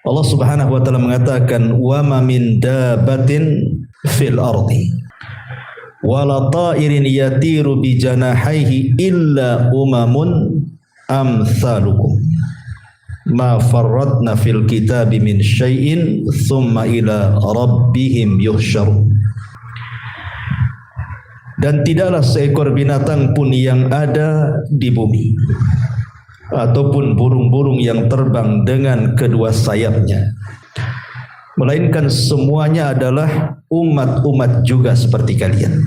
Allah Subhanahu wa taala mengatakan wa ma min dabbatin fil ardi wala ta'irin yatiru bi janahihi illa umamun amsalukum ma farratna fil kitabi min syai'in thumma ila rabbihim yuhsyarun. Dan tidaklah seekor binatang pun yang ada di bumi ataupun burung-burung yang terbang dengan kedua sayapnya, melainkan semuanya adalah umat-umat juga seperti kalian.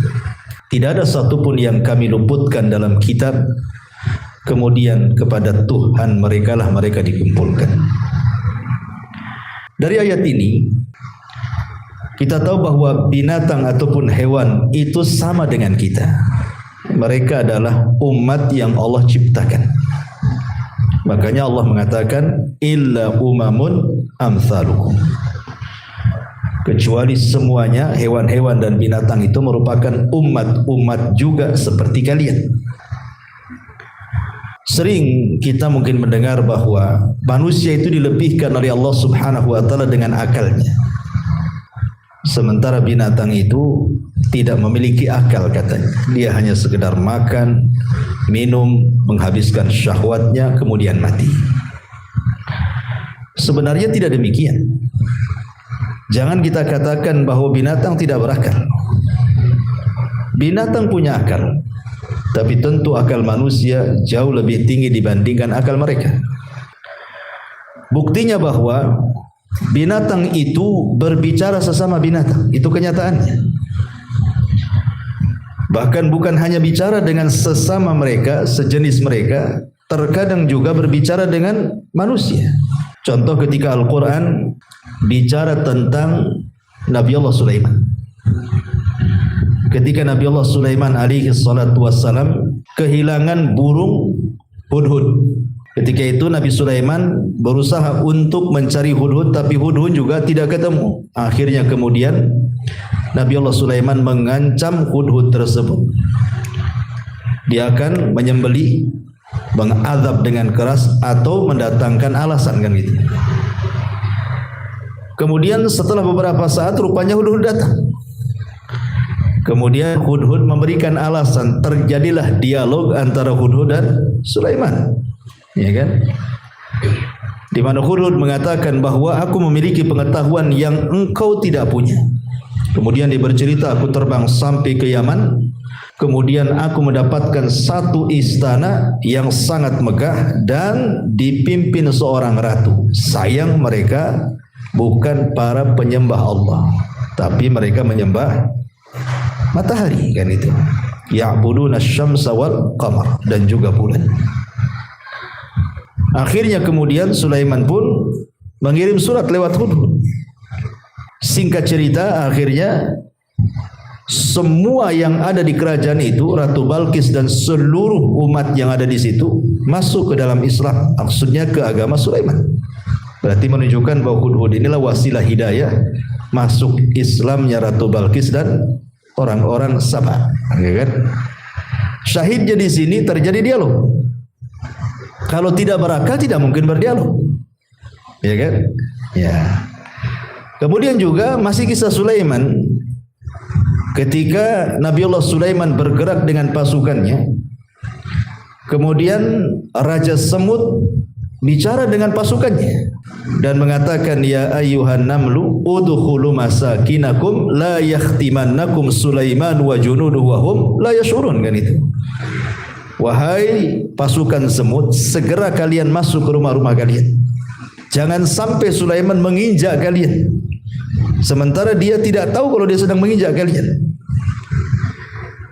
Tidak ada satupun yang kami luputkan dalam kitab, kemudian kepada Tuhan mereka lah mereka dikumpulkan. Dari ayat ini kita tahu bahwa binatang ataupun hewan itu sama dengan kita. Mereka adalah umat yang Allah ciptakan. Makanya Allah mengatakan illa umamun amsalukum, kecuali semuanya hewan-hewan dan binatang itu merupakan umat-umat juga seperti kalian. Sering kita mungkin mendengar bahwa manusia itu dilebihkan oleh Allah Subhanahu wa taala dengan akalnya, sementara binatang itu tidak memiliki akal katanya. Dia hanya sekedar makan, minum, menghabiskan syahwatnya, kemudian mati. Sebenarnya tidak demikian. Jangan kita katakan bahwa binatang tidak berakal. Binatang punya akal, tapi tentu akal manusia jauh lebih tinggi dibandingkan akal mereka. Buktinya bahwa binatang itu berbicara sesama binatang, itu kenyataannya. Bahkan bukan hanya bicara dengan sesama mereka, sejenis mereka, terkadang juga berbicara dengan manusia. Contoh ketika Al-Quran bicara tentang Nabi Allah Sulaiman. Ketika Nabi Allah Sulaiman alaihi salatu wassalam kehilangan burung hudhud. Ketika itu Nabi Sulaiman berusaha untuk mencari hudhud, tapi hudhud juga tidak ketemu. Akhirnya kemudian Nabi Allah Sulaiman mengancam hudhud tersebut. Dia akan menyembelih, mengazab dengan keras atau mendatangkan alasan, kan gitu. Kemudian setelah beberapa saat rupanya hudhud datang. Kemudian hudhud memberikan alasan, terjadilah dialog antara hudhud dan Sulaiman. Ya kan? Di mana hudhud mengatakan bahwa aku memiliki pengetahuan yang engkau tidak punya. Kemudian dia bercerita, aku terbang sampai ke Yaman, kemudian aku mendapatkan satu istana yang sangat megah dan dipimpin seorang ratu. Sayang mereka bukan para penyembah Allah, tapi mereka menyembah matahari, kan itu. Ya'buduna asy-syamsa wal qamar, dan juga bulan. Akhirnya kemudian Sulaiman pun mengirim surat lewat hudhud. Singkat cerita, akhirnya semua yang ada di kerajaan itu, Ratu Balqis dan seluruh umat yang ada di situ masuk ke dalam Islam, maksudnya ke agama Sulaiman. Berarti menunjukkan bahwa hudhud inilah wasilah hidayah masuk Islamnya Ratu Balqis dan orang-orang Sabah, ya kan? Syahidnya di sini terjadi dialog. Kalau tidak berakal tidak mungkin berdialog, ya kan? Ya. Kemudian juga masih kisah Sulaiman. Ketika Nabi Allah Sulaiman bergerak dengan pasukannya, kemudian Raja Semut bicara dengan pasukannya dan mengatakan, ya ayyuhan namlu udkhulu masakinakum la yahtimannakum Sulaiman wa junuduhu wa hum la yashurun, kan itu. Wahai pasukan semut, segera kalian masuk ke rumah-rumah kalian. Jangan sampai Sulaiman menginjak kalian, sementara dia tidak tahu kalau dia sedang menginjak kalian.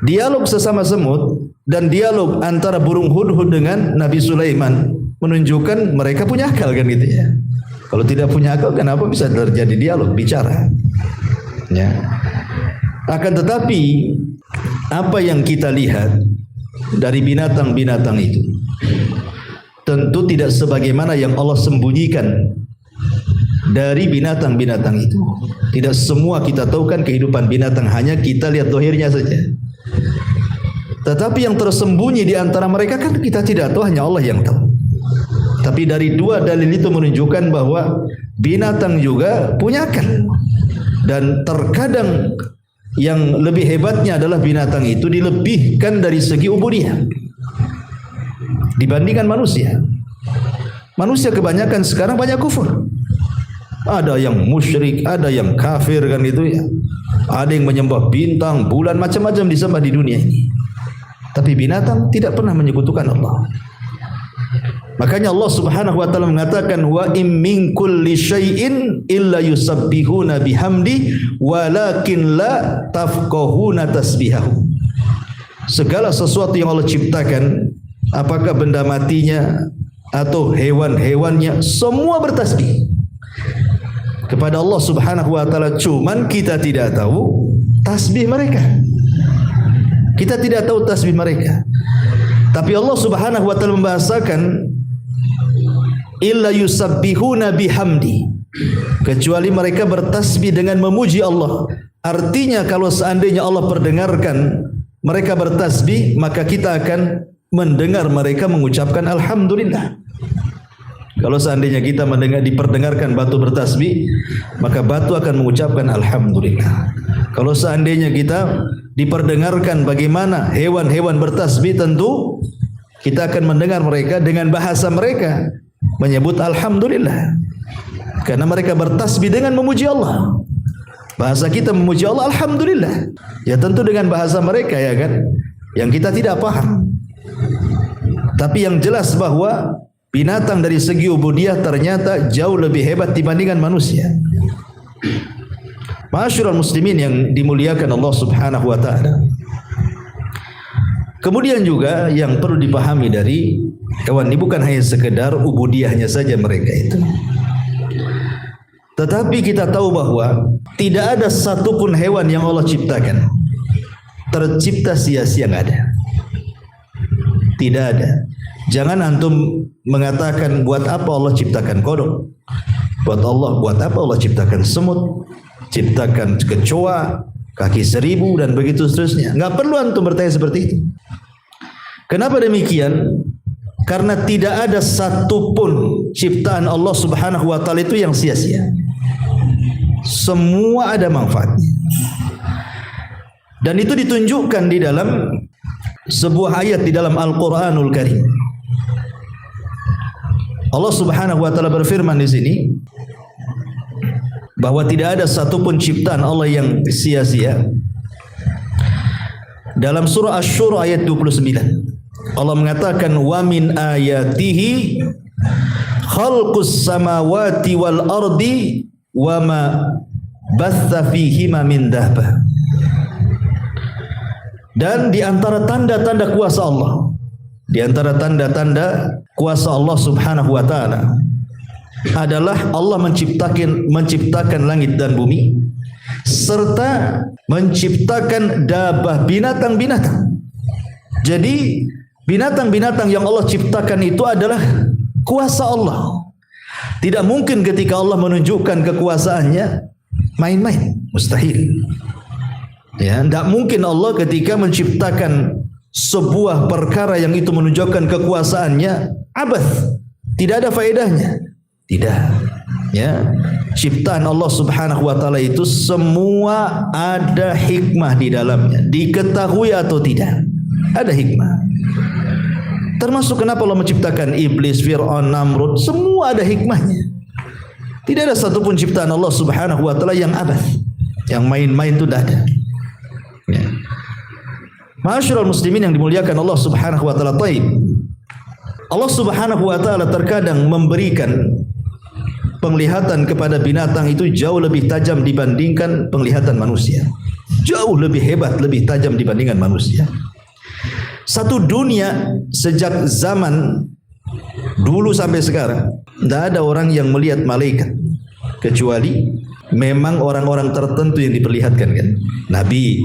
Dialog sesama semut dan dialog antara burung hudhud dengan Nabi Sulaiman menunjukkan mereka punya akal, kan gitu ya. Kalau tidak punya akal, kenapa bisa terjadi dialog, bicara? Ya. Akan tetapi apa yang kita lihat dari binatang-binatang itu tentu tidak sebagaimana yang Allah sembunyikan dari binatang-binatang itu. Tidak semua kita tahu kan kehidupan binatang, hanya kita lihat dohirnya saja. Tetapi yang tersembunyi di antara mereka kan kita tidak tahu, hanya Allah yang tahu. Tapi dari dua dalil itu menunjukkan bahwa binatang juga punya akal. Dan terkadang yang lebih hebatnya adalah binatang itu dilebihkan dari segi ubudiyah dibandingkan manusia. Manusia kebanyakan sekarang banyak kufur. Ada yang musyrik, ada yang kafir kan gitu ya. Ada yang menyembah bintang, bulan, macam-macam disembah di dunia ini. Tapi binatang tidak pernah menyekutukan Allah. Makanya Allah Subhanahu wa taala mengatakan wa im min kulli syai'in illa yusabbihuna bihamdi walakin la tafqahuna tasbihahu. Segala sesuatu yang Allah ciptakan, apakah benda matinya atau hewan-hewannya, semua bertasbih kepada Allah Subhanahu wa taala, cuman kita tidak tahu tasbih mereka. Kita tidak tahu tasbih mereka. Tapi Allah Subhanahu wa taala membahasakan illa yusabbihuna bihamdi, kecuali mereka bertasbih dengan memuji Allah. Artinya kalau seandainya Allah perdengarkan mereka bertasbih, maka kita akan mendengar mereka mengucapkan alhamdulillah. Kalau seandainya kita diperdengarkan batu bertasbih, maka batu akan mengucapkan alhamdulillah. Kalau seandainya kita diperdengarkan bagaimana hewan-hewan bertasbih, tentu kita akan mendengar mereka dengan bahasa mereka menyebut alhamdulillah. Karena mereka bertasbih dengan memuji Allah. Bahasa kita memuji Allah alhamdulillah. Ya tentu dengan bahasa mereka ya kan, yang kita tidak paham. Tapi yang jelas bahwa binatang dari segi ubudiyah ternyata jauh lebih hebat dibandingkan manusia. Ma'asyiral muslimin yang dimuliakan Allah Subhanahu wa taala. Kemudian juga yang perlu dipahami dari hewan ini bukan hanya sekedar ubudiyahnya saja mereka itu. Tetapi kita tahu bahwa tidak ada satupun hewan yang Allah ciptakan tercipta sia-sia, nggak ada. Tidak ada. Jangan antum mengatakan buat apa Allah ciptakan kodok, buat apa Allah ciptakan semut, ciptakan kecoa, kaki 1000 dan begitu seterusnya. Nggak perlu antum bertanya seperti itu. Kenapa demikian? Karena tidak ada satupun ciptaan Allah Subhanahu wa taala itu yang sia-sia. Semua ada manfaatnya. Dan itu ditunjukkan di dalam sebuah ayat di dalam Al-Qur'anul Karim. Allah Subhanahu wa taala berfirman di sini bahwa tidak ada satupun ciptaan Allah yang sia-sia. Dalam surah Asy-Syura ayat 29. Allah mengatakan wa min ayatihi khalqus samawati wal ardi wa ma batha fihima min dabbah. Dan di antara tanda-tanda kuasa Allah, di antara tanda-tanda kuasa Allah Subhanahu wa taala adalah Allah menciptakan langit dan bumi serta menciptakan dabah, binatang-binatang. Jadi binatang-binatang yang Allah ciptakan itu adalah kuasa Allah. Tidak mungkin ketika Allah menunjukkan kekuasaannya main-main, mustahil. Ya, tidak mungkin Allah ketika menciptakan sebuah perkara yang itu menunjukkan kekuasaannya abath, tidak ada faedahnya. Tidak. Ya, ciptaan Allah Subhanahu wa taala itu semua ada hikmah di dalamnya, diketahui atau tidak, ada hikmah. Termasuk kenapa Allah menciptakan iblis, Fir'aun, Namrud, semua ada hikmahnya. Tidak ada satupun ciptaan Allah Subhanahu wa taala yang abath, yang main-main itu tidak ada. Ya. Ma'asyiral muslimin yang dimuliakan Allah Subhanahu wa taala. Allah Subhanahu wa taala terkadang memberikan penglihatan kepada binatang itu jauh lebih tajam dibandingkan penglihatan manusia. Jauh lebih hebat, lebih tajam dibandingkan manusia. Satu dunia sejak zaman dulu sampai sekarang tidak ada orang yang melihat malaikat kecuali memang orang-orang tertentu yang diperlihatkan kan. Nabi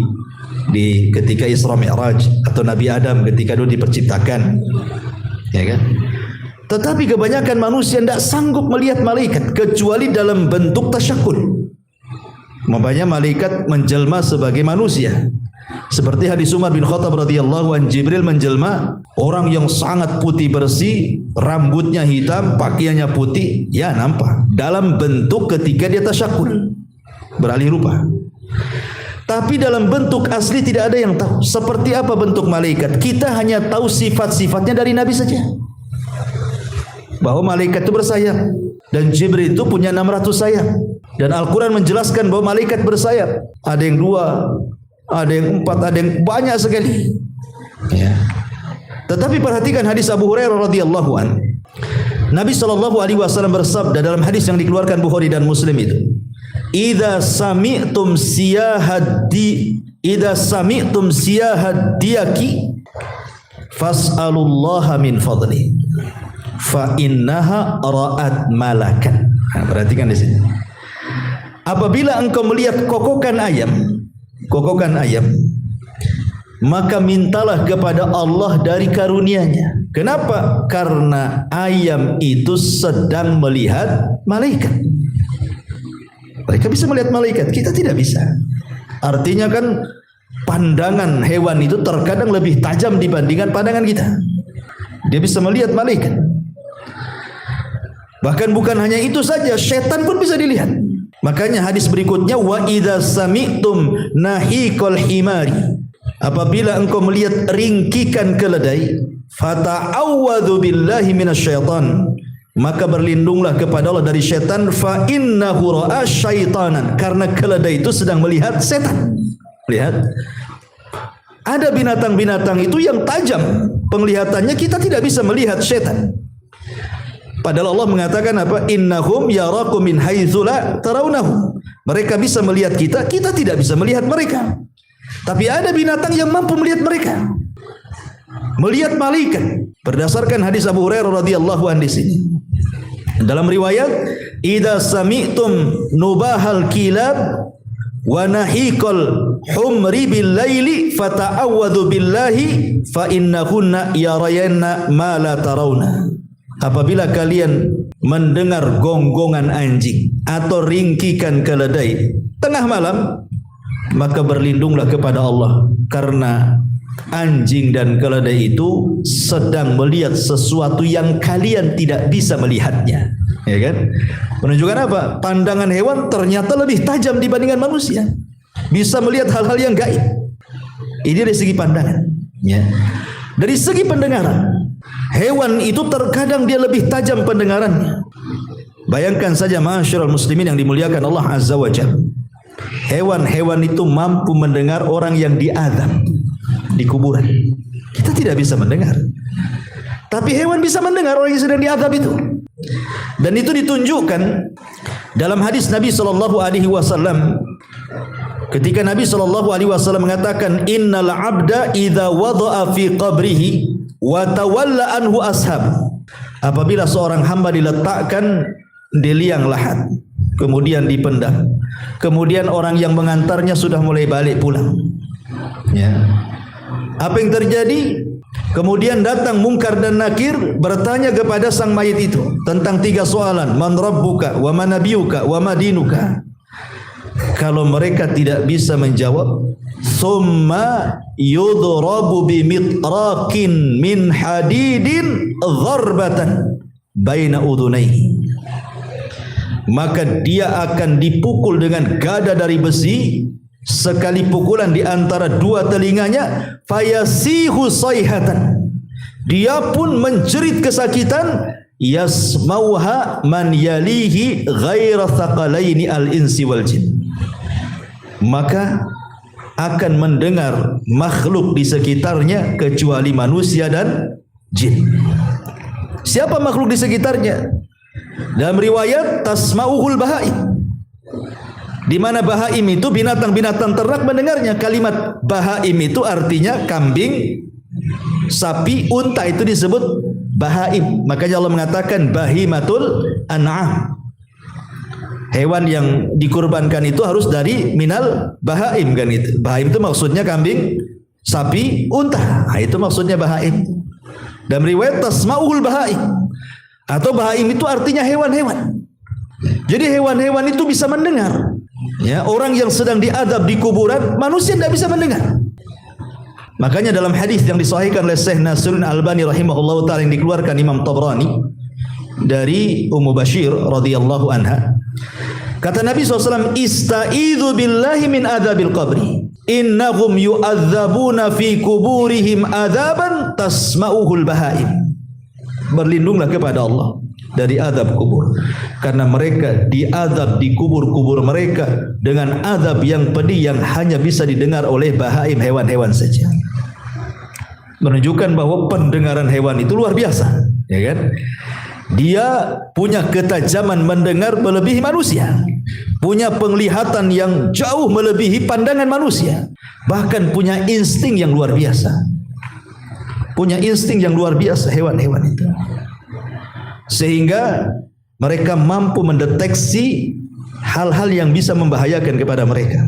di ketika Isra Mi'raj atau Nabi Adam ketika dulu diperciptakan, ya kan? Tetapi kebanyakan manusia tidak sanggup melihat malaikat kecuali dalam bentuk tasyakul. Makanya malaikat menjelma sebagai manusia. Seperti hadis Umar bin Khattab radhiyallahu anhu, Jibril menjelma orang yang sangat putih bersih, rambutnya hitam, pakaiannya putih, ya nampak dalam bentuk ketika dia tasyakul, beralih rupa. Tapi dalam bentuk asli tidak ada yang tahu seperti apa bentuk malaikat. Kita hanya tahu sifat-sifatnya dari Nabi saja, bahwa malaikat itu bersayap dan Jibril itu punya 600 sayap, dan Al-Quran menjelaskan bahwa malaikat bersayap, ada yang 2, ada yang 4, ada yang banyak sekali ya. Tetapi perhatikan hadis Abu Hurairah radhiyallahu anhu. Nabi SAW bersabda dalam hadis yang dikeluarkan Bukhari dan Muslim itu, idza sami'tum siyahadiyaki fas'alullaha min fadli fa innaha ra'at malakan. Nah, perhatikan di sini. Apabila engkau melihat kokokan ayam, maka mintalah kepada Allah dari karunia-Nya. Kenapa? Karena ayam itu sedang melihat malaikat. Mereka bisa melihat malaikat, kita tidak bisa. Artinya kan pandangan hewan itu terkadang lebih tajam dibandingkan pandangan kita. Dia bisa melihat malaikat. Bahkan bukan hanya itu saja, setan pun bisa dilihat. Makanya hadis berikutnya, wa idza sami'tum nahiqal himari, apabila engkau melihat ringkikan keledai, fata'awwadhu billahi minasyaitan, maka berlindunglah kepada Allah dari syaitan, fa innahu ra'a syaitanan, karena keledai itu sedang melihat setan. Lihat, ada binatang-binatang itu yang tajam penglihatannya, kita tidak bisa melihat setan. Padahal Allah mengatakan apa? Innahum yarakum min haitsu la tarawnahum. Mereka bisa melihat kita, kita tidak bisa melihat mereka. Tapi ada binatang yang mampu melihat mereka. Melihat malaikat. Berdasarkan hadis Abu Hurairah radhiyallahu anhu di sini. Dalam riwayat, idza sami'tum nubahal kilab wa nahiqal humri bil laili fata'awwadhu billahi fa innahunna yarayna ma la tarawna. Apabila kalian mendengar gonggongan anjing atau ringkikan keledai tengah malam, maka berlindunglah kepada Allah, karena anjing dan keledai itu sedang melihat sesuatu yang kalian tidak bisa melihatnya. Ya kan? Menunjukkan apa? Pandangan hewan ternyata lebih tajam dibandingkan manusia. Bisa melihat hal-hal yang gaib. Ini dari segi pandangan. Ya. Dari segi pendengaran, hewan itu terkadang dia lebih tajam pendengarannya. Bayangkan saja ma'asyiral muslimin yang dimuliakan Allah Azza wa Jalla. Hewan-hewan itu mampu mendengar orang yang diazab di kuburan. Kita tidak bisa mendengar. Tapi hewan bisa mendengar orang yang sedang diazab itu. Dan itu ditunjukkan dalam hadis Nabi SAW. Ketika Nabi SAW mengatakan, innal abda idza wada'a fi qabrihi wa tawalla anhu ashab. Apabila seorang hamba diletakkan di liang lahat, kemudian dipendam, kemudian orang yang mengantarnya sudah mulai balik pulang. Ya. Apa yang terjadi? Kemudian datang Munkar dan Nakir bertanya kepada sang mayit itu tentang 3 soalan. Man rabbuka wa man nabiyuka wa ma dinuka. Kalau mereka tidak bisa menjawab, summa yudrabu bimitrakin min hadidin dharbatan baina udhunaihi. Maka dia akan dipukul dengan gada dari besi, sekali pukulan di antara 2 telinganya, fayasihu sayhatan, dia pun menjerit kesakitan, yasmauha man yalihi ghaira thaqalaini al-insi wal jin. Maka akan mendengar makhluk di sekitarnya kecuali manusia dan jin. Siapa makhluk di sekitarnya? Dalam riwayat tasma'uhul bahaim, di mana bahaim itu binatang-binatang ternak mendengarnya. Kalimat bahaim itu artinya kambing, sapi, unta, itu disebut bahaim. Makanya Allah mengatakan bahimatul an'am. Hewan yang dikurbankan itu harus dari minal bahaim, kan itu. Bahaim itu maksudnya kambing, sapi, unta. Nah, itu maksudnya bahaim. Dalam riwayat tasma'ul bahaim, Atau bahaim itu artinya hewan-hewan. Jadi hewan-hewan itu bisa mendengar. Ya, orang yang sedang diadab di kuburan, manusia tidak bisa mendengar. Makanya dalam hadis yang disahihkan oleh Syekh Nasiruddin Albani rahimahullahu taala yang dikeluarkan Imam Tabrani dari Ummu Bashir radhiyallahu anha, kata Nabi SAW, ista'idzu billahi min adzabil qabri innahum yu'adzabuna fi kuburihim adzaban tasma'uhul bahaim. Berlindunglah kepada Allah dari azab kubur, karena mereka diazab di kubur-kubur mereka dengan azab yang pedih yang hanya bisa didengar oleh bahaim, hewan-hewan saja. Menunjukkan bahwa pendengaran hewan itu luar biasa, ya kan? Dia punya ketajaman mendengar melebihi manusia, punya penglihatan yang jauh melebihi pandangan manusia, bahkan punya insting yang luar biasa. Punya insting yang luar biasa hewan-hewan itu. Sehingga mereka mampu mendeteksi hal-hal yang bisa membahayakan kepada mereka.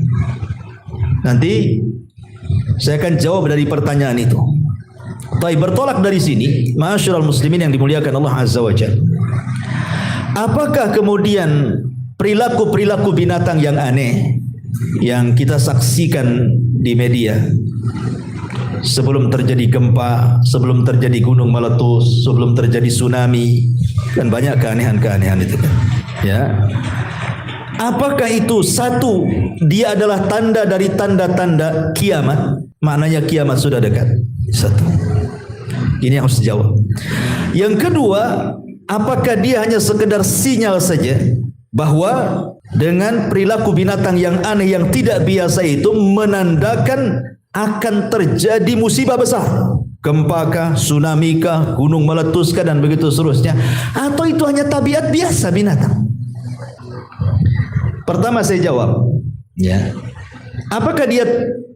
Nanti saya akan jawab dari pertanyaan itu. Tapi bertolak dari sini, ma'asyiral muslimin yang dimuliakan Allah Azza wa Jalla, apakah kemudian perilaku-perilaku binatang yang aneh yang kita saksikan di media, sebelum terjadi gempa, sebelum terjadi gunung meletus, sebelum terjadi tsunami, kan banyak keanehan-keanehan itu kan, ya. Apakah itu satu, dia adalah tanda dari tanda-tanda kiamat, maknanya kiamat sudah dekat? Satu, ini harus dijawab. Yang kedua, apakah dia hanya sekedar sinyal saja bahwa dengan perilaku binatang yang aneh yang tidak biasa itu menandakan akan terjadi musibah besar, gempa kah, tsunami kah, gunung meletuskah, dan begitu seterusnya, atau itu hanya tabiat biasa binatang? Pertama saya jawab, ya. Apakah dia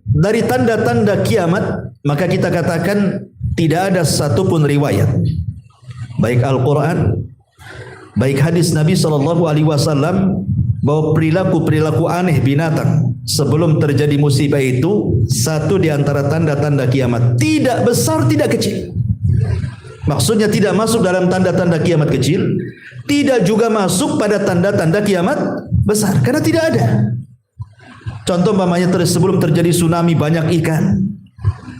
dari tanda-tanda kiamat? Maka kita katakan tidak ada satupun riwayat, baik Al-Quran, baik hadis Nabi SAW, bahwa perilaku-perilaku aneh binatang sebelum terjadi musibah itu satu di antara tanda-tanda kiamat. Tidak besar, tidak kecil. Maksudnya tidak masuk dalam tanda-tanda kiamat kecil, tidak juga masuk pada tanda-tanda kiamat besar, karena tidak ada. Contoh umpamanya sebelum terjadi tsunami banyak ikan,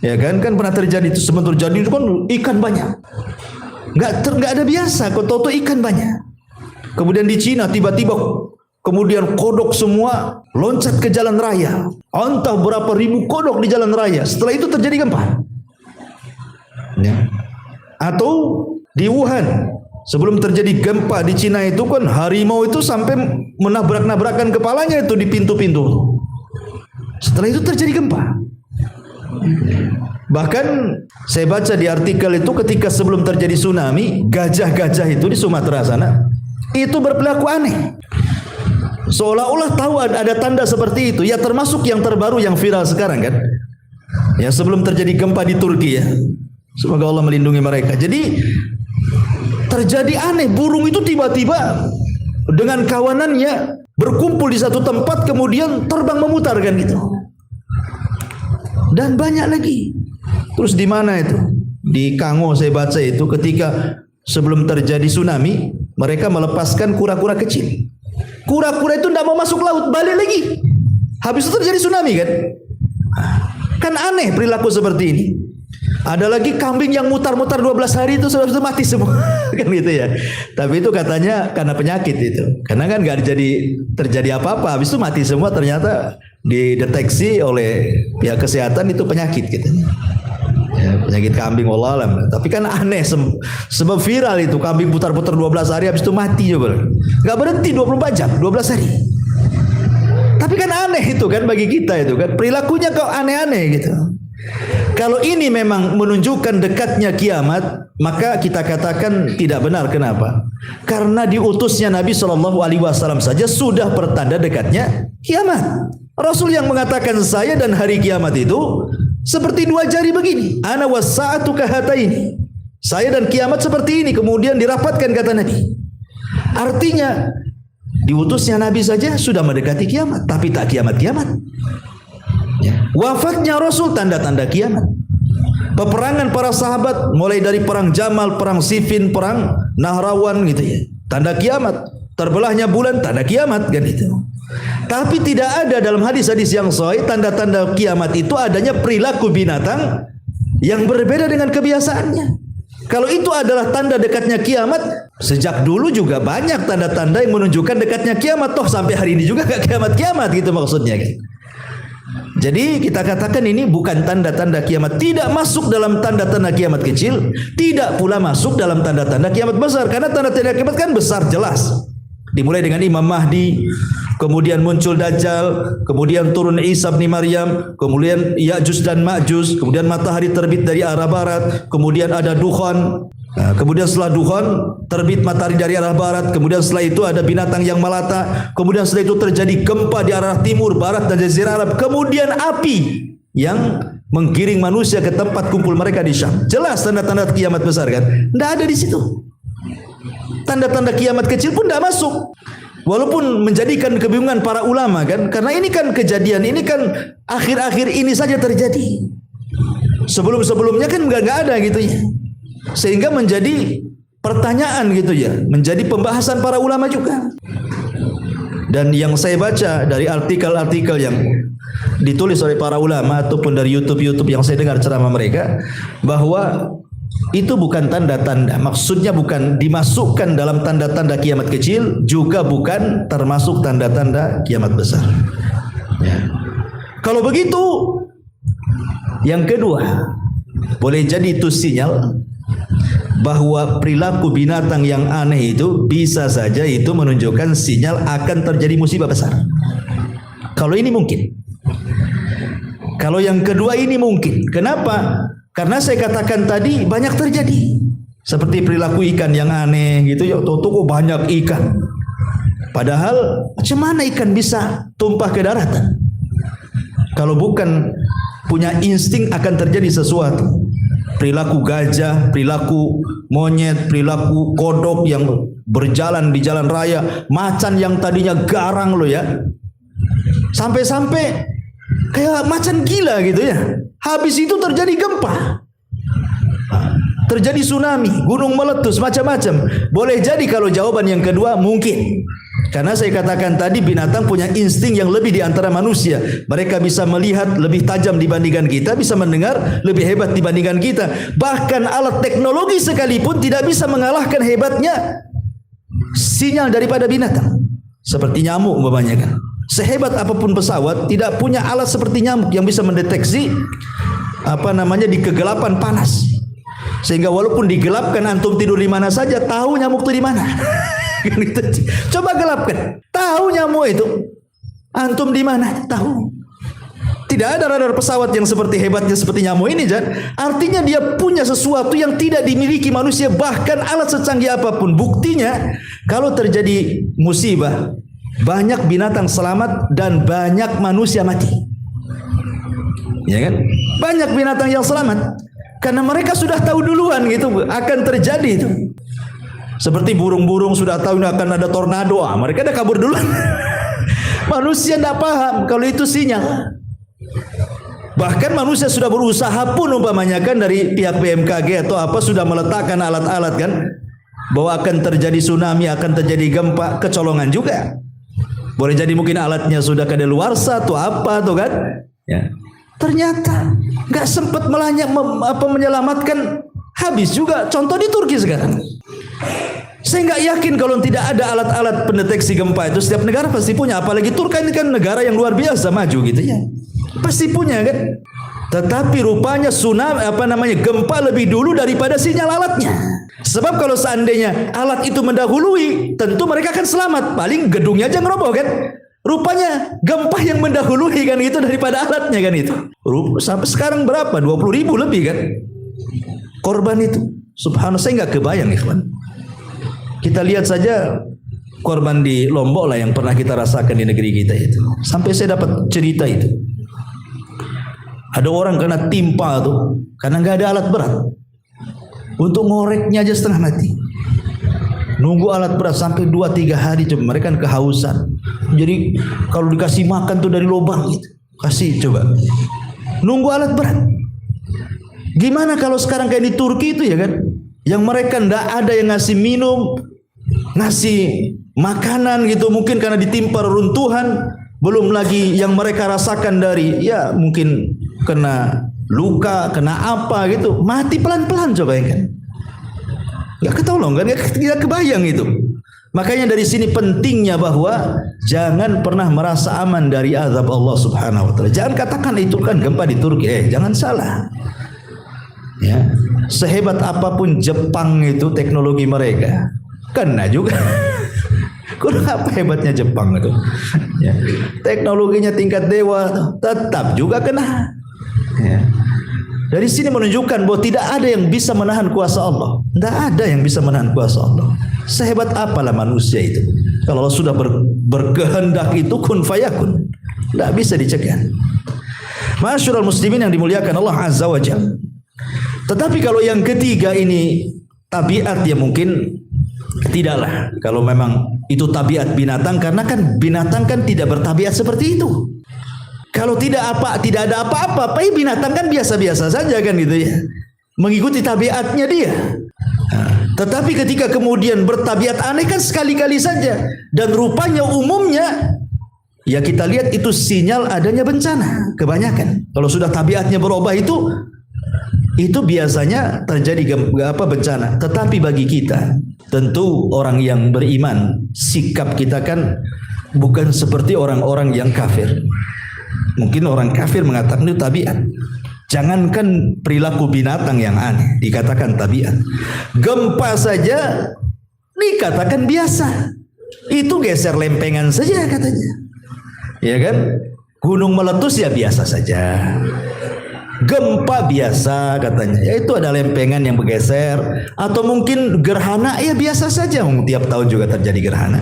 ya kan pernah terjadi itu. Sebelum terjadi itu kan ikan banyak, nggak ada biasa. Kau tahu ikan banyak. Kemudian di Cina tiba-tiba kemudian kodok semua loncat ke jalan raya. Entah berapa ribu kodok di jalan raya. Setelah itu terjadi gempa. Ya. Atau di Wuhan, sebelum terjadi gempa di Cina itu kan harimau itu sampai menabrak-nabrakan kepalanya itu di pintu-pintu. Setelah itu terjadi gempa. Bahkan saya baca di artikel itu ketika sebelum terjadi tsunami, gajah-gajah itu di Sumatera sana itu berperilaku aneh. Seolah-olah tahu ada tanda seperti itu. Ya, termasuk yang terbaru yang viral sekarang kan. Ya, sebelum terjadi gempa di Turki ya. Semoga Allah melindungi mereka. Jadi terjadi aneh, burung itu tiba-tiba dengan kawanannya berkumpul di satu tempat, kemudian terbang memutar kan gitu. Dan banyak lagi. Terus di mana itu? Di Kango saya baca itu ketika sebelum terjadi tsunami, mereka melepaskan kura-kura kecil. Kura-kura itu tidak mau masuk laut, balik lagi. Habis itu terjadi tsunami kan? Kan aneh perilaku seperti ini. Ada lagi kambing yang mutar-mutar 12 hari itu sudah mati semua. Kan gitu ya. Tapi itu katanya karena penyakit itu. Karena kan nggak terjadi apa-apa. Habis itu mati semua, ternyata dideteksi oleh pihak kesehatan itu penyakit gitu. Ya, penyakit kambing wallahualam. Tapi kan aneh sebab viral itu kambing putar-putar 12 hari habis itu mati juga. Enggak berhenti 24 jam, 12 hari. Tapi kan aneh itu kan bagi kita itu kan. Perilakunya kok aneh-aneh gitu. Kalau ini memang menunjukkan dekatnya kiamat, maka kita katakan tidak benar. Kenapa? Karena diutusnya Nabi SAW saja sudah pertanda dekatnya kiamat. Rasul yang mengatakan saya dan hari kiamat itu seperti dua jari begini. Ana was-sa'atu kahataini. Saya dan kiamat seperti ini. Kemudian dirapatkan kata Nabi. Artinya diutusnya Nabi saja sudah mendekati kiamat, tapi tak kiamat-kiamat. Ya. Wafatnya Rasul tanda-tanda kiamat. Peperangan para sahabat mulai dari perang Jamal, perang Siffin, perang Nahrawan gitu ya, tanda kiamat. Terbelahnya bulan, tanda kiamat kan itu. Tapi tidak ada dalam hadis-hadis yang sahih tanda-tanda kiamat itu adanya perilaku binatang yang berbeda dengan kebiasaannya. Kalau itu adalah tanda dekatnya kiamat, sejak dulu juga banyak tanda-tanda yang menunjukkan dekatnya kiamat. Toh sampai hari ini juga gak kiamat-kiamat gitu maksudnya kan. Jadi kita katakan ini bukan tanda-tanda kiamat, tidak masuk dalam tanda-tanda kiamat kecil, tidak pula masuk dalam tanda-tanda kiamat besar. Karena tanda-tanda kiamat kan besar jelas. Dimulai dengan Imam Mahdi, kemudian muncul Dajjal, kemudian turun Isa bin Maryam, kemudian Ya'juj dan Ma'juj, kemudian matahari terbit dari arah barat, kemudian ada dukhan, kemudian setelah dukhan terbit matahari dari arah barat, kemudian setelah itu ada binatang yang melata, kemudian setelah itu terjadi gempa di arah timur, barat dan jazirah Arab, kemudian api yang menggiring manusia ke tempat kumpul mereka di Syam. Jelas tanda-tanda kiamat besar kan? Tidak ada di situ. Tanda-tanda kiamat kecil pun tidak masuk. Walaupun menjadikan kebingungan para ulama kan, karena ini kan kejadian, ini kan akhir-akhir ini saja terjadi. Sebelum-sebelumnya kan nggak ada gitu ya. Sehingga menjadi pertanyaan gitu ya, menjadi pembahasan para ulama juga. Dan yang saya baca dari artikel-artikel yang ditulis oleh para ulama ataupun dari YouTube yang saya dengar ceramah mereka, bahwa itu bukan tanda-tanda, maksudnya bukan dimasukkan dalam tanda-tanda kiamat kecil, juga bukan termasuk tanda-tanda kiamat besar ya. Kalau begitu, yang kedua, boleh jadi itu sinyal bahwa perilaku binatang yang aneh itu bisa saja itu menunjukkan sinyal akan terjadi musibah besar. Kalau ini mungkin. Kalau yang kedua ini mungkin. Kenapa? Karena saya katakan tadi banyak terjadi. Seperti perilaku ikan yang aneh gitu ya, kok banyak ikan. Padahal macam mana ikan bisa tumpah ke daratan? Kalau bukan punya insting akan terjadi sesuatu. Perilaku gajah, perilaku monyet, perilaku kodok yang berjalan di jalan raya, macan yang tadinya garang loh ya. Sampai-sampai kayak macan gila gitu ya. Habis itu terjadi gempa, terjadi tsunami, gunung meletus, macam-macam. Boleh jadi kalau jawaban yang kedua mungkin. Karena saya katakan tadi binatang punya insting yang lebih di antara manusia. Mereka bisa melihat lebih tajam dibandingkan kita, bisa mendengar lebih hebat dibandingkan kita. Bahkan alat teknologi sekalipun tidak bisa mengalahkan hebatnya sinyal daripada binatang. Seperti nyamuk umpamanya kan. Sehebat apapun pesawat tidak punya alat seperti nyamuk yang bisa mendeteksi di kegelapan panas. Sehingga walaupun digelapkan antum tidur di mana saja tahu nyamuk itu di mana. Coba gelapkan, tahu nyamuk itu antum di mana, tahu. Tidak ada radar pesawat yang seperti hebatnya seperti nyamuk ini, Jan. Artinya dia punya sesuatu yang tidak dimiliki manusia, bahkan alat secanggih apapun. Buktinya kalau terjadi musibah, banyak binatang selamat dan banyak manusia mati. Ya kan? Banyak binatang yang selamat karena mereka sudah tahu duluan gitu akan terjadi itu. Seperti burung-burung sudah tahu akan ada tornado, mereka dah kabur duluan. Manusia tidak paham kalau itu sinyal. Bahkan manusia sudah berusaha pun umpamanya kan dari pihak BMKG atau apa sudah meletakkan alat-alat kan bahwa akan terjadi tsunami, akan terjadi gempa, kecolongan juga. Boleh jadi mungkin alatnya sudah kadaluarsa atau apa tuh kan? Ya. Ternyata nggak sempat menyelamatkan, habis juga. Contoh di Turki sekarang. Saya nggak yakin kalau tidak ada alat-alat pendeteksi gempa itu setiap negara pasti punya. Apalagi Turki ini kan negara yang luar biasa maju gitu ya. Pasti punya kan. Tetapi rupanya tsunami gempa lebih dulu daripada sinyal alatnya. Sebab kalau seandainya alat itu mendahului, tentu mereka akan selamat. Paling gedungnya aja ngeroboh kan. Rupanya gempa yang mendahului kan itu daripada alatnya kan itu. Sampai sekarang berapa? 20.000 lebih kan korban itu. Subhanallah, saya nggak kebayang ikhwan. Kita lihat saja korban di Lombok lah yang pernah kita rasakan di negeri kita itu. Sampai saya dapat cerita itu. Ada orang kena timpa tuh karena nggak ada alat berat. Untuk ngoreknya aja setengah mati. Nunggu alat berat sampai 2-3 hari coba, mereka kan kehausan. Jadi kalau dikasih makan tuh dari lubang gitu. Kasih coba. Nunggu alat berat. Gimana kalau sekarang kayak di Turki itu ya kan? yang mereka tidak ada yang ngasih minum, ngasih makanan gitu, mungkin karena ditimpa reruntuhan, belum lagi yang mereka rasakan dari ya mungkin kena luka, kena apa gitu, mati pelan-pelan. Coba ya kan, nggak ketolong kan, nggak kebayang itu. Makanya dari sini pentingnya bahwa jangan pernah merasa aman dari azab Allah Subhanahu wa taala. Jangan katakan itu kan gempa di Turki. Jangan salah. Ya, sehebat apapun Jepang itu teknologi mereka, kena juga. Kurang apa hebatnya Jepang itu? Ya, teknologinya tingkat dewa, tetap juga kena. Ya. Dari sini menunjukkan bahwa tidak ada yang bisa menahan kuasa Allah. Tidak ada yang bisa menahan kuasa Allah. Sehebat apalah manusia itu. Kalau Allah sudah berkehendak itu kun fayakun. Tidak bisa dicegah. Ma'asyiral muslimin yang dimuliakan Allah Azza wa Jalla. Tetapi kalau yang ketiga ini tabiat, ya mungkin tidaklah. Kalau memang itu tabiat binatang, karena kan binatang kan tidak bertabiat seperti itu. Kalau tidak ada apa-apa, binatang kan biasa-biasa saja kan gitu ya, mengikuti tabiatnya dia. Tetapi ketika kemudian bertabiat aneh kan sekali-kali saja, dan rupanya umumnya ya kita lihat itu sinyal adanya bencana. Kebanyakan kalau sudah tabiatnya berubah itu biasanya terjadi bencana. Tetapi bagi kita tentu orang yang beriman, sikap kita kan bukan seperti orang-orang yang kafir. Mungkin orang kafir mengatakan itu tabiat. Jangankan perilaku binatang yang aneh dikatakan tabiat. Gempa saja dikatakan biasa. Itu geser lempengan saja katanya. Ya kan? Gunung meletus ya biasa saja. Gempa biasa katanya. Ya itu ada lempengan yang bergeser. Atau mungkin gerhana ya biasa saja. Tiap tahun juga terjadi gerhana.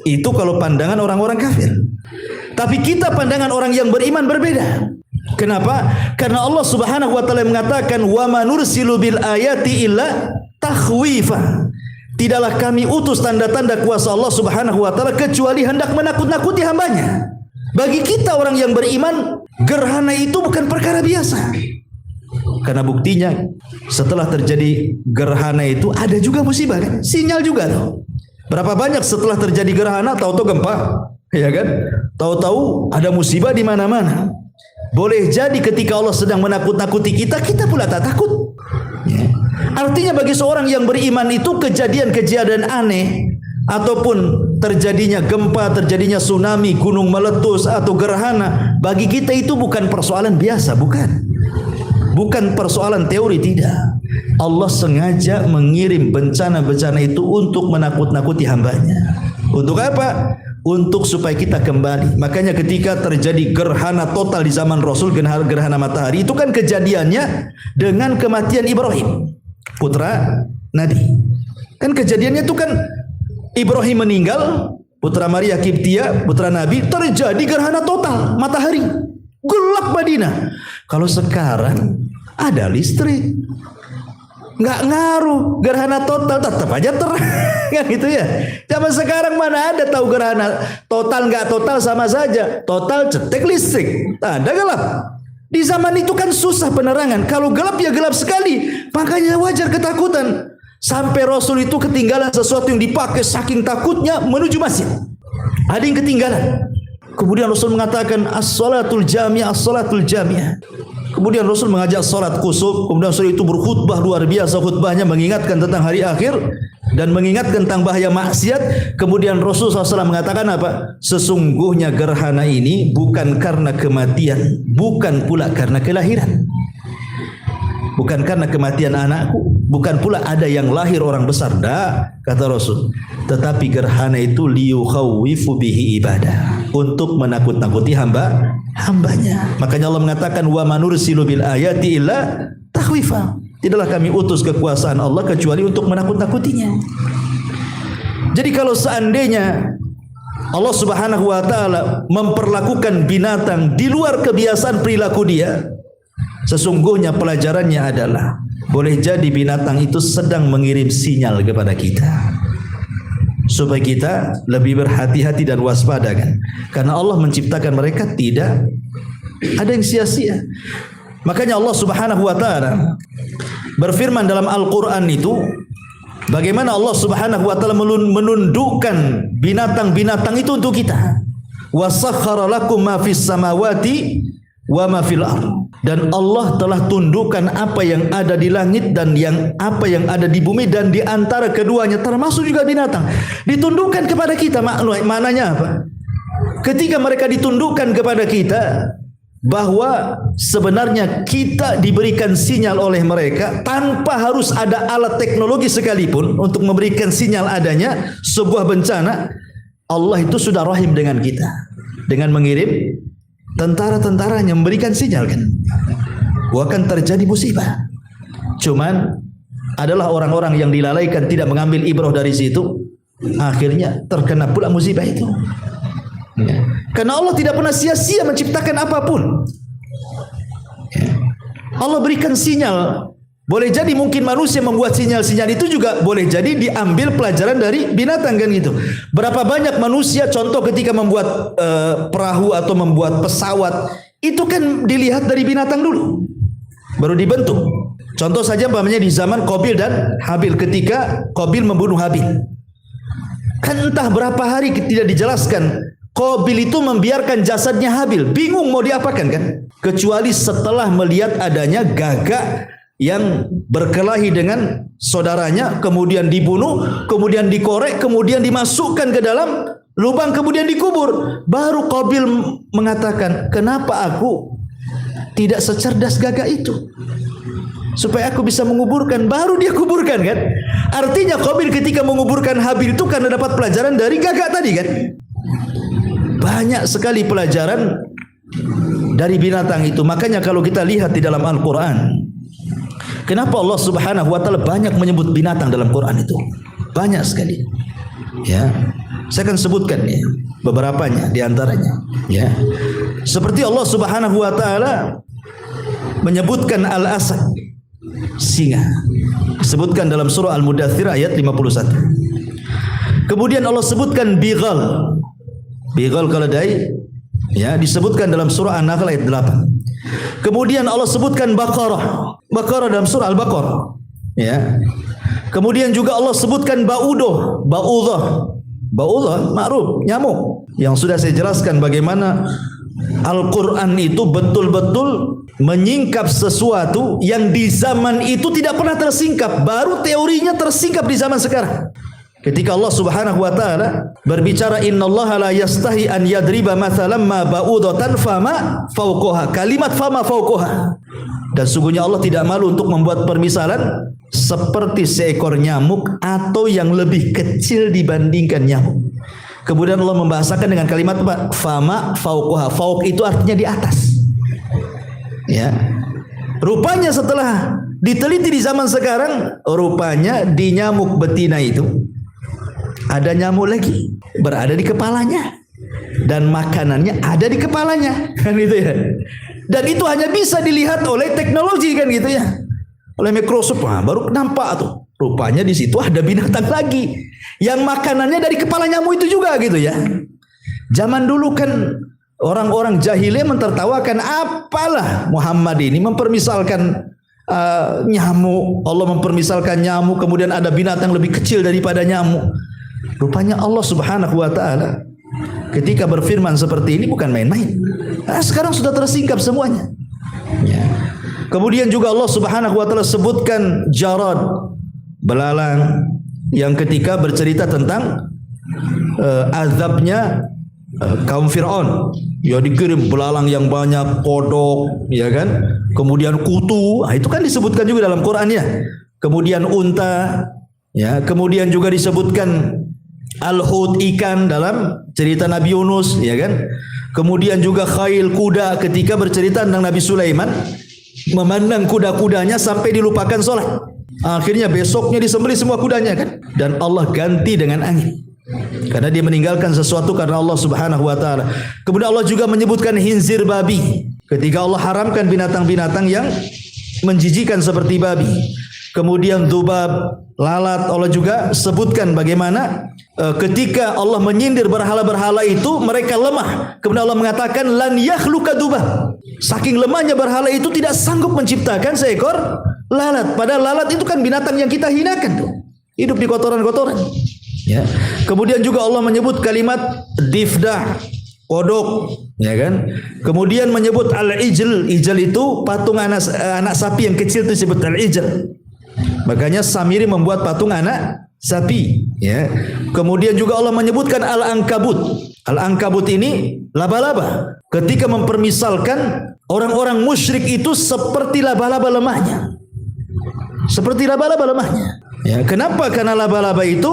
Itu kalau pandangan orang-orang kafir. Tapi kita pandangan orang yang beriman berbeda. Kenapa? Karena Allah Subhanahu wa taala mengatakan wa manursilu bil ayati illa takhwifa. Tidaklah kami utus tanda-tanda kuasa Allah Subhanahu wa taala kecuali hendak menakut-nakuti hambanya. Bagi kita orang yang beriman, gerhana itu bukan perkara biasa. Karena buktinya setelah terjadi gerhana itu ada juga musibah kan? Sinyal juga loh. Berapa banyak setelah terjadi gerhana tahu-tahu gempa, ya kan? Tahu-tahu ada musibah di mana-mana. Boleh jadi ketika Allah sedang menakut-nakuti kita, kita pula tak takut. Ya. Artinya bagi seorang yang beriman itu kejadian-kejadian aneh ataupun terjadinya gempa, terjadinya tsunami, gunung meletus atau gerhana, bagi kita itu bukan persoalan biasa, bukan. Bukan persoalan teori, tidak. Allah sengaja mengirim bencana-bencana itu untuk menakut-nakuti hambanya. Untuk apa? Untuk supaya kita kembali. Makanya ketika terjadi gerhana total di zaman Rasul, gerhana matahari, itu kan kejadiannya dengan kematian Ibrahim, putra Nabi. Kan kejadiannya itu kan Ibrahim meninggal, putra Maria Kiptia, putra Nabi, terjadi gerhana total matahari, gelap Madinah. Kalau sekarang ada listrik, nggak ngaruh, gerhana total tetap aja terang kan gitu ya. Zaman sekarang mana ada tahu gerhana total nggak total sama saja. Total cetek listrik, ada gelap. Di zaman itu kan susah penerangan. Kalau gelap ya gelap sekali. Makanya wajar ketakutan. Sampai Rasul itu ketinggalan sesuatu yang dipakai, saking takutnya menuju masjid. Ada yang ketinggalan. Kemudian Rasul mengatakan as-salatul jami'ah, as-salatul jami'ah. Kemudian Rasul mengajak salat kusuf. Kemudian Rasul itu berkhutbah luar biasa, khutbahnya mengingatkan tentang hari akhir dan mengingatkan tentang bahaya maksiat. Kemudian Rasul SAW mengatakan apa? Sesungguhnya gerhana ini bukan karena kematian, bukan pula karena kelahiran. Bukan karena kematian anakku, bukan pula ada yang lahir orang besar, dah, kata Rasul. Tetapi gerhana itu liyukhawifu bihi ibadah, untuk menakut-nakuti hambanya. Makanya Allah mengatakan wa manursilu bil ayati illa takhwifa. Tidaklah kami utus kekuasaan Allah kecuali untuk menakut-nakutinya. Jadi kalau seandainya Allah Subhanahu wa taala memperlakukan binatang di luar kebiasaan perilaku dia, sesungguhnya pelajarannya adalah boleh jadi binatang itu sedang mengirim sinyal kepada kita supaya kita lebih berhati-hati dan waspada kan. Karena Allah menciptakan mereka tidak ada yang sia-sia. Makanya Allah Subhanahu wa taala berfirman dalam Al-Quran itu, bagaimana Allah Subhanahu wa taala menundukkan binatang-binatang itu untuk kita. Wa sakhkhara lakum ma fis samawati wa ma fil ardh. Dan Allah telah tundukkan apa yang ada di langit dan apa yang ada di bumi dan di antara keduanya, termasuk juga binatang. Ditundukkan kepada kita, maknanya apa? Ketika mereka ditundukkan kepada kita, bahwa sebenarnya kita diberikan sinyal oleh mereka tanpa harus ada alat teknologi sekalipun untuk memberikan sinyal adanya sebuah bencana. Allah itu sudah rahim dengan kita dengan mengirim tentara-tentaranya memberikan sinyal kan, akan terjadi musibah. Cuman adalah orang-orang yang dilalaikan, tidak mengambil ibrah dari situ, akhirnya terkena pula musibah itu. Ya. Karena Allah tidak pernah sia-sia menciptakan apapun. Ya. Allah berikan sinyal. Boleh jadi mungkin manusia membuat sinyal-sinyal itu juga boleh jadi diambil pelajaran dari binatang kan gitu. Berapa banyak manusia contoh ketika membuat perahu atau membuat pesawat itu kan dilihat dari binatang dulu, baru dibentuk. Contoh saja umpamanya di zaman Qabil dan Habil, ketika Qabil membunuh Habil, kan entah berapa hari tidak dijelaskan. Qabil itu membiarkan jasadnya Habil, bingung mau diapakan kan? Kecuali setelah melihat adanya gagak yang berkelahi dengan saudaranya, kemudian dibunuh, kemudian dikorek, kemudian dimasukkan ke dalam lubang, kemudian dikubur. Baru Qabil mengatakan, kenapa aku tidak secerdas gagak itu? Supaya aku bisa menguburkan. Baru dia kuburkan kan? Artinya Qabil ketika menguburkan Habil itu karena dapat pelajaran dari gagak tadi kan? Banyak sekali pelajaran dari binatang itu. Makanya kalau kita lihat di dalam Al-Quran, kenapa Allah Subhanahu wa taala banyak menyebut binatang dalam Quran itu? Banyak sekali. Ya. Saya akan sebutkan ya beberapanya di antaranya, ya. Seperti Allah Subhanahu wa taala menyebutkan al-asad, singa. Disebutkan dalam surah Al-Mudaththir ayat 51. Kemudian Allah sebutkan bighal. Bighal keledai, ya, disebutkan dalam surah An-Nahl ayat 8. Kemudian Allah sebutkan Baqarah. Baqarah dalam surah Al-Baqarah. Ya. Kemudian juga Allah sebutkan ba'udah, ba'udah. Ba'udah ma'ruf, nyamuk. Yang sudah saya jelaskan bagaimana Al-Quran itu betul-betul menyingkap sesuatu yang di zaman itu tidak pernah tersingkap. Baru teorinya tersingkap di zaman sekarang. Ketika Allah Subhanahu wa taala berbicara, innallaha la yastahi an yadriba mathalan ma ba'udatan fama fawqaha. Kalimat fama fawqaha. Dan sungguhnya Allah tidak malu untuk membuat permisalan seperti seekor nyamuk atau yang lebih kecil dibandingkan nyamuk. Kemudian Allah membahasakan dengan kalimat apa? Fama fawqaha. Fauq itu artinya di atas. Ya. Rupanya setelah diteliti di zaman sekarang, rupanya di nyamuk betina itu ada nyamuk lagi berada di kepalanya dan makanannya ada di kepalanya kan gitu ya. Dan itu hanya bisa dilihat oleh teknologi kan gitu ya, oleh mikroskop. Nah, baru nampak tuh rupanya di situ ada binatang lagi yang makanannya dari kepala nyamuk itu juga gitu ya. Zaman dulu kan orang-orang jahiliyah mentertawakan, apalah Muhammad ini mempermisalkan nyamuk. Allah mempermisalkan nyamuk, kemudian ada binatang lebih kecil daripada nyamuk. Rupanya Allah Subhanahu wa taala ketika berfirman seperti ini bukan main-main. Nah, sekarang sudah tersingkap semuanya. Ya. Kemudian juga Allah Subhanahu wa taala sebutkan jarad, belalang, yang ketika bercerita tentang azabnya kaum Fir'aun. Ya, dikirim belalang yang banyak, kodok, ya kan? Kemudian kutu. Nah, itu kan disebutkan juga dalam Quran ya. Kemudian unta, ya, kemudian juga disebutkan al-hut, ikan dalam cerita Nabi Yunus, ya kan? Kemudian juga khail, kuda ketika bercerita tentang Nabi Sulaiman memandang kuda-kudanya sampai dilupakan sholat. Akhirnya besoknya disembelih semua kudanya kan? Dan Allah ganti dengan angin. Karena dia meninggalkan sesuatu karena Allah Subhanahu wa taala. Kemudian Allah juga menyebutkan khinzir, babi. Ketika Allah haramkan binatang-binatang yang menjijikan seperti babi. Kemudian dzubab, lalat, Allah juga sebutkan bagaimana ketika Allah menyindir berhala-berhala itu mereka lemah. Kemudian Allah mengatakan lan yakhluqa dzubab. Saking lemahnya berhala itu tidak sanggup menciptakan seekor Lalat, padahal lalat itu kan binatang yang kita hinakan tuh. Hidup di kotoran-kotoran. Ya. Kemudian juga Allah menyebut kalimat difdah, kodok, ya kan? Kemudian menyebut al-ijl. Ijl itu patung anak sapi yang kecil itu disebut al-ijl. Makanya Samiri membuat patung anak sapi, ya. Kemudian juga Allah menyebutkan al-ankabut. Al-ankabut ini laba-laba. Ketika mempermisalkan orang-orang musyrik itu seperti laba-laba lemahnya. Seperti laba-laba lemahnya. Ya, kenapa? Karena laba-laba itu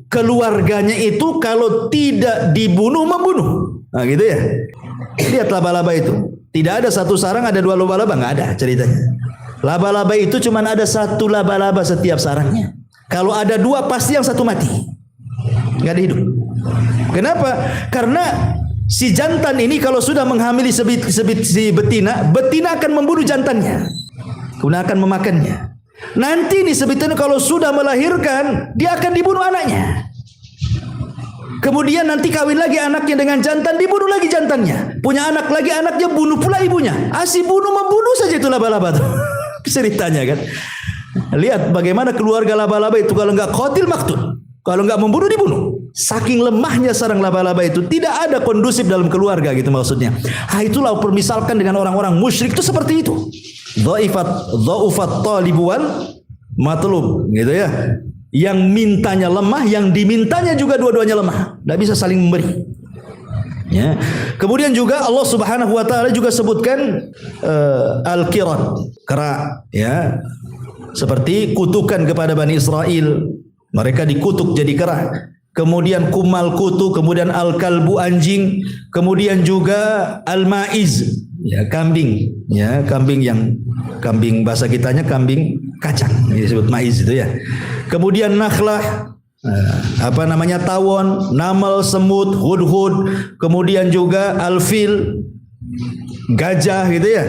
keluarganya itu kalau tidak dibunuh membunuh. Nah, gitu ya. Lihat laba-laba itu. Tidak ada satu sarang ada dua laba-laba, nggak ada ceritanya. Laba-laba itu cuma ada satu laba-laba setiap sarangnya. Kalau ada dua pasti yang satu mati. Nggak ada hidup. Kenapa? Karena si jantan ini kalau sudah menghamili si betina, betina akan membunuh jantannya. Kemudian akan memakannya. Nanti nih sebetulnya kalau sudah melahirkan, dia akan dibunuh anaknya. Kemudian nanti kawin lagi anaknya dengan jantan, dibunuh lagi jantannya. Punya anak lagi, anaknya bunuh pula ibunya. Asih bunuh membunuh saja itu laba-laba tuh. Ceritanya kan. Lihat bagaimana keluarga laba-laba itu kalau enggak qatil maktul. Kalau enggak membunuh dibunuh. Saking lemahnya sarang laba-laba itu, tidak ada kondusif dalam keluarga gitu maksudnya. Itulah permisalkan dengan orang-orang musyrik itu seperti itu. Dha'ufat talib wal matlub gitu ya. Yang mintanya lemah, yang dimintanya juga dua-duanya lemah. Tidak bisa saling memberi. Ya. Kemudian juga Allah Subhanahu wa taala juga sebutkan al-qiran, kera, ya. Seperti kutukan kepada Bani Israel. Mereka dikutuk jadi kera. Kemudian kumal kutu, kemudian al-kalbu anjing, kemudian juga al-maiz, ya, kambing, ya, kambing bahasa kitanya kambing kacang, disebut maiz itu ya. Kemudian nakhlah, tawon, namal, semut, hudhud, kemudian juga al-fil, gajah gitu ya.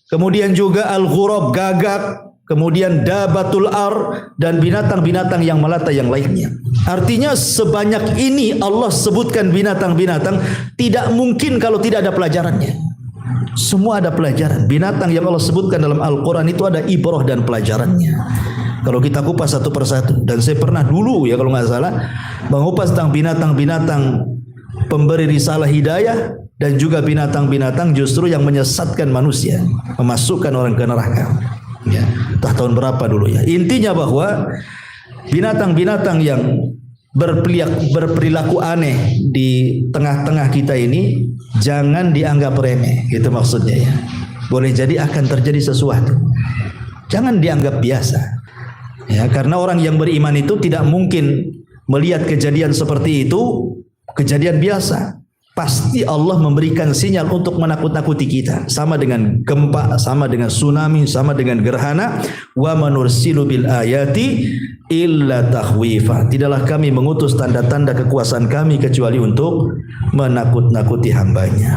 Kemudian juga al-ghurab, gagak, kemudian dabatul ar, dan binatang-binatang yang melata yang lainnya. Artinya sebanyak ini Allah sebutkan binatang-binatang, tidak mungkin kalau tidak ada pelajarannya. Semua ada pelajaran. Binatang yang Allah sebutkan dalam Al-Quran itu ada ibrah dan pelajarannya. Kalau kita kupas satu persatu, dan saya pernah dulu ya kalau nggak salah mengupas tentang binatang-binatang pemberi risalah hidayah, dan juga binatang-binatang justru yang menyesatkan manusia, memasukkan orang ke neraka. Ya, entah tahun berapa dulu ya. Intinya bahwa binatang-binatang yang berperilaku aneh di tengah-tengah kita ini jangan dianggap remeh, gitu maksudnya ya. Boleh jadi akan terjadi sesuatu. Jangan dianggap biasa. Ya, karena orang yang beriman itu tidak mungkin melihat kejadian seperti itu kejadian biasa. Pasti Allah memberikan sinyal untuk menakut-nakuti kita. Sama dengan gempa, sama dengan tsunami, sama dengan gerhana. Wa manursilu bil ayati illa takhwifa. Tidaklah kami mengutus tanda-tanda kekuasaan kami kecuali untuk menakut-nakuti hambanya.